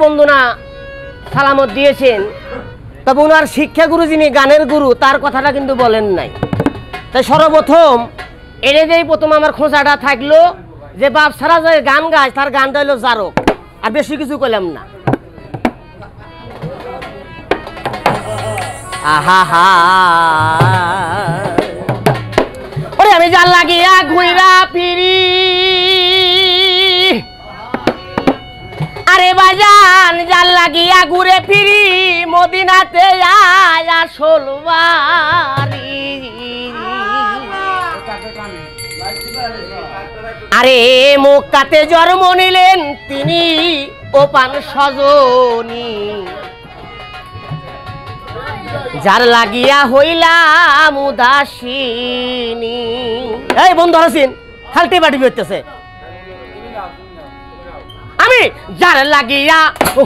বন্ধুরা সালামত দিয়েছেন, তবে ওনার শিক্ষাগুরু যিনি গানের গুরু তার কথাটা কিন্তু বলেন নাই। তাই সর্বপ্রথম এনে যেই প্রথম আমার খোঁচাটা থাকলো যে বাপ সারা যে গান গায় তার গানটা হলো জারক, আর বেশি কিছু কইলাম না। আহা হা ওরে আমি জাল লাগিয়া ঘুইরা ফিরি, আরে বাজান জাল লাগিয়া ঘুরে ফিরি মদিনাতে আসল বাড়ি। আরে মক্কাতে জন্ম নিলেন তিনি ওপান সজনী, যার লাগিয়া হইলাম উদাসীনী। এই বন্ধু হাসিন খালটি বাটি বেরতেছে। আমি যার লাগিয়া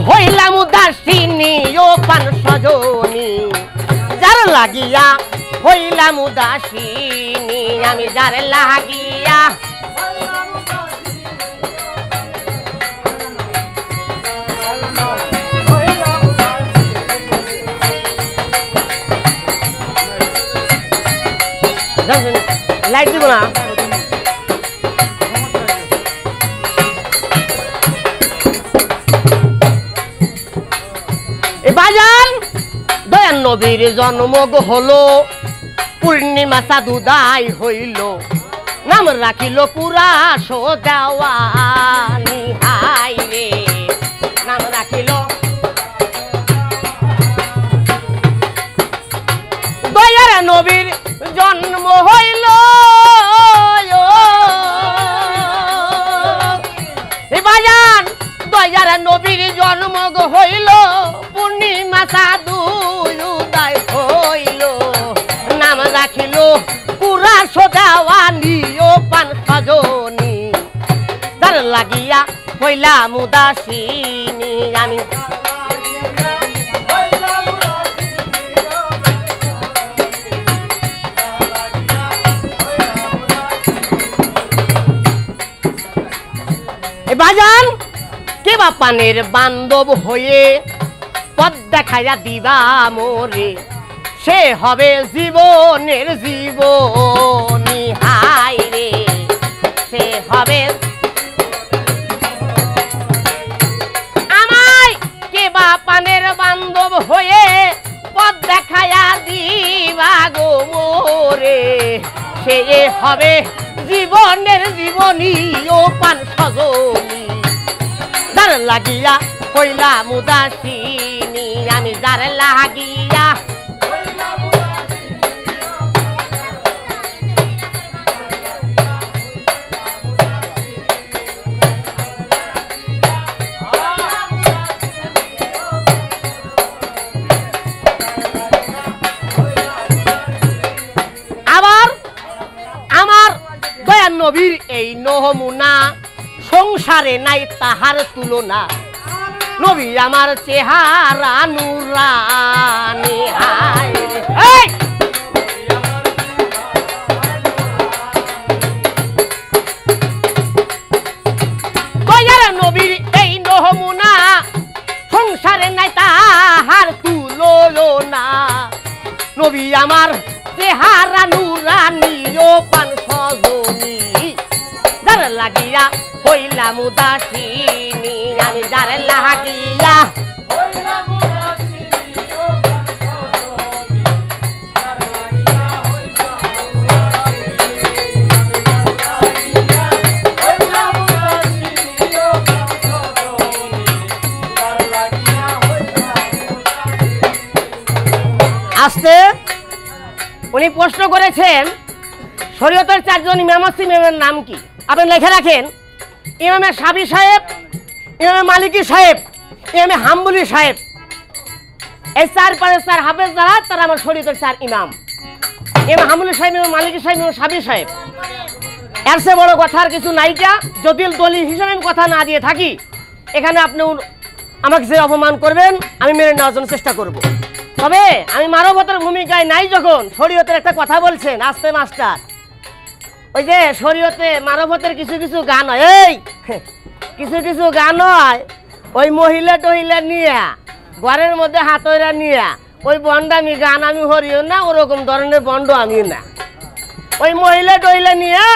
হইলাম উদাসীনী ওপান সজনী, যার লাগিয়া হইলাম উদাসীনী, আমি যার লাগিয়া লাইট দিব না। বাজান দয়ান নবীর জন্ম হলো পূর্ণিমা চাঁদুদাই হইল, নাম রাখিল কুরাশ দেওয়ানি। হাই রে নাম রাখিল দয়ার নবীর জন্ম হইল, বাজান দয়ার নবীর জন্ম হইল পূর্ণিমা চাঁদুদাই হইল, নাম রাখিল কুরাশ দেওয়ানি ওপান সজনী, যার লাগিয়া হইলাম উদাসীনী, আমি বাজান কে বা পানের বান্ধব হয়ে পথ দেখাইয়া দিবা মোরে, সে হবে জীবনের জীবনী। হাই রে সে হবে আমায় কে বা পানের বান্ধব হয়ে পথ দেখাইয়া দিবা গো মোরে, সে হবে জীবনের জীবনী ওপান সজনী, যার লাগিয়া হইলাম উদাসীনী, আমি যার লাগিয়া নবীর এই নমুনা সংসারে নাই তাহার তুলনা, নবী আমার চেহারা নুরানি। হাই দয়ার নবীর এই নমুনা সংসারে নাই তাহার তুলনা, নবী আমার চেহারা নুরানি ওপান সজনী, যার লাগিয়া হইলাম উদাসীনী, আমি যার লাগিয়া আসতে উনি প্রশ্ন করেছেন শরীয়তের চারজন ইমাম আছে, ইমামের নাম কি? আপনি লিখে রাখেন ইমামে সাবি সাহেব, ইমামে মালিকি সাহেব, ইমামে হাম্বলি সাহেব, এই চার হাফেজ যারা তারা আমার শরীয়তের চার ইমাম। ইমাম হাম্বলি সাহেব, ইমাম মালিকি সাহেব, ইমাম সাবি সাহেব। এর চেয়ে বড় কথা আর কিছু নাইকা। যদি দলিল হিসেবে আমি কথা না দিয়ে থাকি, এখানে আপনি আমাকে যে অপমান করবেন আমি মেনে নেওয়ার জন্য চেষ্টা করব। তবে আমি মানবতার ভূমিকায় নাই, যখন শরীয়তের একটা কথা বলছেন আস্তে মাস্টার, ওই যে শরীয়তে মানবতার কিছু কিছু গান হয়, এই কিছু কিছু গান হয় ওই মহিলা টহিলা নিয়ে ঘরের মধ্যে হাতরা নিয়ে ওই বন্ডামি গান আমি হরিও না, ওরকম ধরনের বন্ড আমি না। ওই মহিলা টহিলা নিয়ে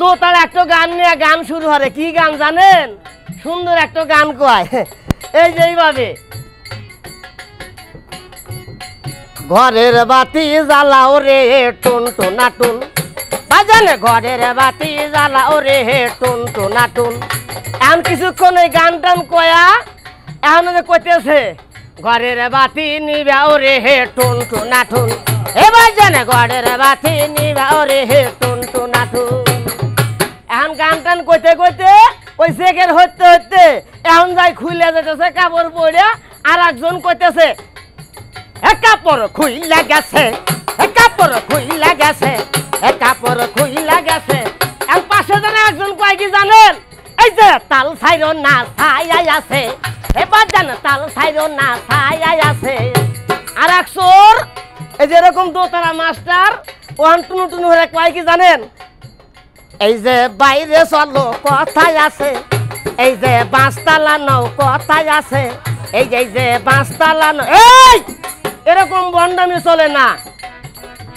দোতার একটা গান নিয়ে গান শুরু হবে। কি গান জানেন? সুন্দর একটা গান কয়, এই যে এইভাবে, ঘরের বাতি জ্বালাও রে টুন টুনা টুন, বাজানে ঘরের বাতি জ্বালাও রে টুন টুনা টুন। এখন কিছুক্ষণ ওই গান টান কয়া এখন কইতেছে ঘরের বাতি নিবাও রে হে টুন টুনা টুন, এবার জানে ঘরের বাতি নিবাও রে হে টুন টুনা টুন। এখন গান টান কইতে কইতে ওই সেকের হইতে হইতে এখন যাই খুইলে যেতেছে কাপড় পরে, আর একজন কইতেছে কাপড় খুইলা গেছে, কাপড় খুইলা গেছে, কাপড় খুইলা গেছে। এখন পাশে জানে একজন কয় কি জানেন? এই যে তাল ছাইরো না ছাই আছে, এবার জানে তাল ছাইরো না ছাই আছে। আর এক চোর এই যে এরকম দোতারা মাস্টার ওহান টুনু টুনু হয়ে কয় কি জানেন? এই যে বাইরে চলো কথাই আছে, এই যে বাঁশতালা নও কথাই আছে, এই যে বাঁশতালা নও। এই এরকম বন্ডামি চলে না।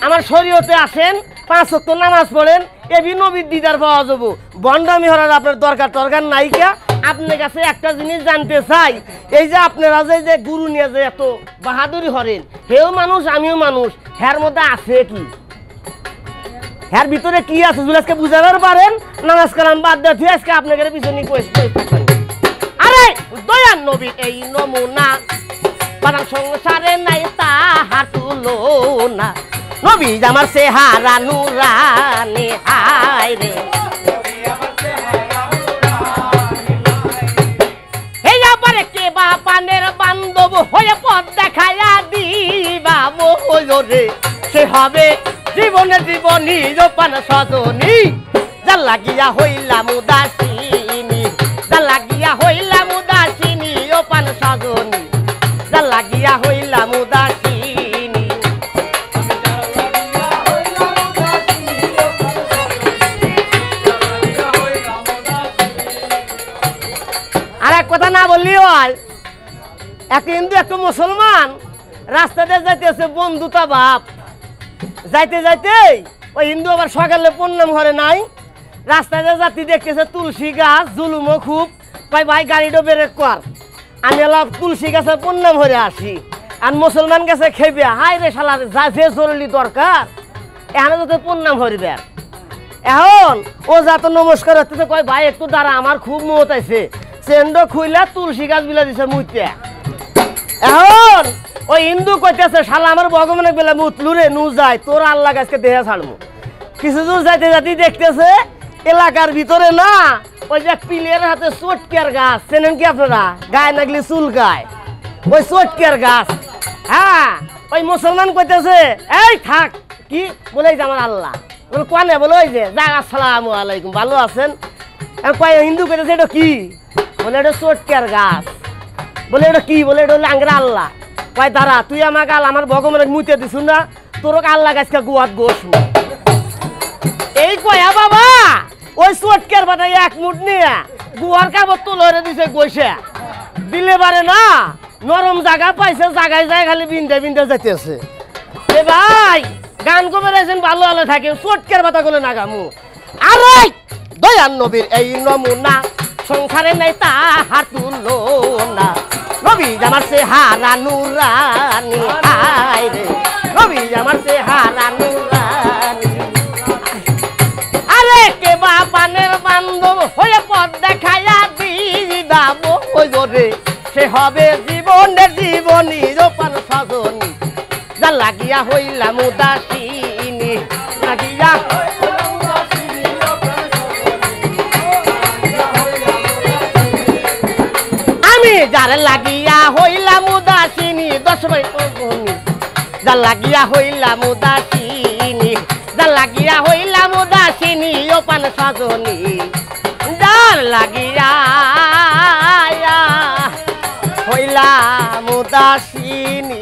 আমার শরীয়তে আসেন, 5 ওয়াক্ত নামাজ পড়েন, এবি নবীর দিদার পাওয়া যাব। বন্ডামি হওয়ার আপনার দরকার নাই কে? আপনার কাছে একটা জিনিস জানতে চাই, এই যে আপনারা যে গুরু নিয়ে যে এত বাহাদুরি হরেন, হেও মানুষ আমিও মানুষ, হের মধ্যে আছে কি? হের ভিতরে কি আছে যদি আজকে বুঝাবার পারেন, নামাজ কালাম বাদ দিয়ে আজকে আপনাকে পিছনে থাকবেন। আরে দয়ার নবী এই নমুনা, বাদাম সংসারে নাই তাহার তুলনা, নবী আমার চেহারা নুরানি হায় রে, এই আবারে কে বা পানের বান্ধব হয়ে পথ দেখাইয়া দিবা মোরে, সে হবে জীবনে জীবনী রোপান সজনী, যা লাগিয়া হইলাম উদাসিনী, যা লাগিয়া হইলাম উদাসিনী রোপান সজনী, যা লাগিয়া হইলাম উদাসিনী। আর এক কথা না বললি হয়, এক হিন্দু একটা মুসলমান রাস্তাতে যাইতেছে বন্ধুতা ভাব, যাইতে যাইতে ওই হিন্দু আবার সকালে প্রণাম ঘরে নাই, রাস্তাতে যাত্রী দেখতেছে তুলসী গাছ জুলুমও খুব, ভাই ভাই গাড়িটা ব্রেক কর, আমি এলাম তুলসী গাছে প্রণাম ঘরে আসি। আর মুসলমান গাছে খেবে, হাই রে শালার যা যে জরুরি দরকার এখানে যাতে প্রণাম হরিবে। এখন ও যা তো নমস্কার হচ্ছে, কয় ভাই একটু দাঁড়া আমার খুব মত আছে, চেন্ড খুইলা তুলসী গাছ বিলা দিছে মুইতে। এখন ওই হিন্দু কইতেছে শালা আমার ভগবানের বেলা মুতলু রে নু যায়, তোর আল্লাহ গাছকে দেহা ছাড়বো। কিছু দূর যাইতে যাতে দেখতেছে এলাকার ভিতরে না ওই যে পিলের হাতে চটকের গাছ, চেনেন কি আপনারা? গায়ে নাগলি চুল গায়, ওই চটকের গাছ। হ্যাঁ ওই মুসলমান কইতেছে এই থাক, কি বলে যে আমার আল্লাহ বলে কোয়ানে, বলে ওই যে যাক আসসালামু আলাইকুম ভালো আছেন। কয় হিন্দু কইতেছে এটা কি? বলে এটা চটকের গাছ। বলে এটা কি? বলে এটা হলো আঙ্গরা আল্লাহ। কয় দাঁড়া তুই আমাকে আমার ভগবানের মুতে দিস না, তোর আল্লাহ গাছকে গুয়াত গোস। এই কয়া বাবা ওই চটকের বাটাই এক মুঠ নিয়ে গুয়ার কাপড় তুলে দিছে গৈসে দিলে পারে না, নরম জায়গা পাইছে, জায়গায় যায় খালি বিন্দে বিন্দে যাইতেছে। এ ভাই গান কবে রয়েছেন ভালো ভালো থাকে, চটকের বাতা গুলো না গামু। আরে দয়ার নবীর এই নমুনা, সংসারে নাই তাহার তুলনা, নবী আমার চেহারা নুরানি হায় রে, নবী আমার চেহারা নুরানি। আরে কে বা পানের বান্ধব হয়ে পথ দেখাইয়া দিবা মোরে, সে হবে জীবনের জীবনী রোপান সজনী, যা লাগিয়া হইলাম উদাসিনী, লাগিয়া আমি যার লাগিয়া হইলাম উদাসিনী, 10 ভাই যা লাগিয়া হইলাম উদাসিনী, যা লাগিয়া হইলাম উদাসিনী ওপান সজনী, যার লাগিয়া হইলাম উদাসিনী।